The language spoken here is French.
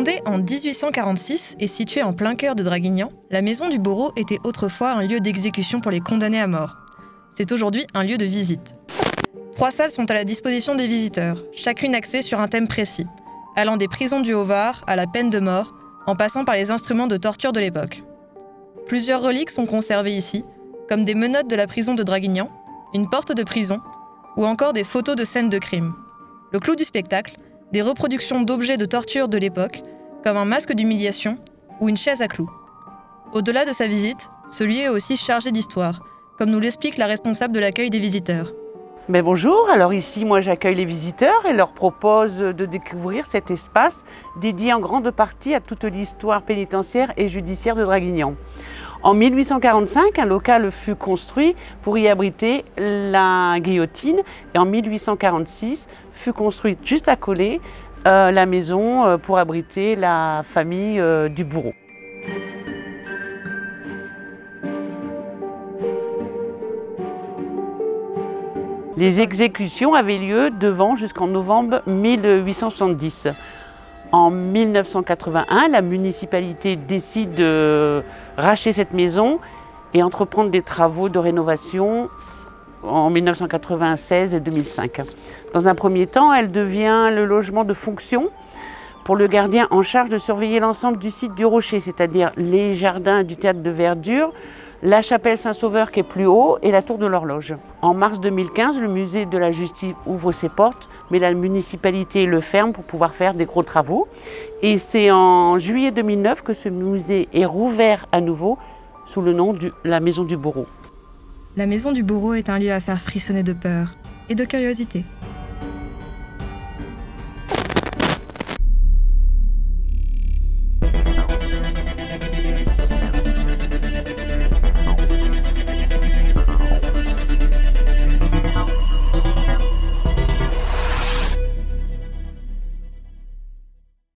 Fondée en 1846 et située en plein cœur de Draguignan, la Maison du Bourreau était autrefois un lieu d'exécution pour les condamnés à mort. C'est aujourd'hui un lieu de visite. 3 salles sont à la disposition des visiteurs, chacune axée sur un thème précis, allant des prisons du Haut-Var à la peine de mort, en passant par les instruments de torture de l'époque. Plusieurs reliques sont conservées ici, comme des menottes de la prison de Draguignan, une porte de prison, ou encore des photos de scènes de crime. Le clou du spectacle, des reproductions d'objets de torture de l'époque, comme un masque d'humiliation ou une chaise à clous. Au-delà de sa visite, ce lieu est aussi chargé d'histoire, comme nous l'explique la responsable de l'accueil des visiteurs. Bonjour, alors ici moi j'accueille les visiteurs et leur propose de découvrir cet espace dédié en grande partie à toute l'histoire pénitentiaire et judiciaire de Draguignan. En 1845, un local fut construit pour y abriter la guillotine et en 1846 fut construite juste à côté la maison pour abriter la famille du bourreau. Les exécutions avaient lieu devant jusqu'en novembre 1870. En 1981, la municipalité décide de racheter cette maison et entreprendre des travaux de rénovation en 1996 et 2005. Dans un premier temps, elle devient le logement de fonction pour le gardien en charge de surveiller l'ensemble du site du Rocher, c'est-à-dire les jardins du théâtre de verdure, la chapelle Saint-Sauveur qui est plus haut et la tour de l'horloge. En mars 2015, le musée de la justice ouvre ses portes, mais la municipalité le ferme pour pouvoir faire des gros travaux. Et c'est en juillet 2009 que ce musée est rouvert à nouveau sous le nom de la Maison du Bourreau. La Maison du Bourreau est un lieu à faire frissonner de peur et de curiosité.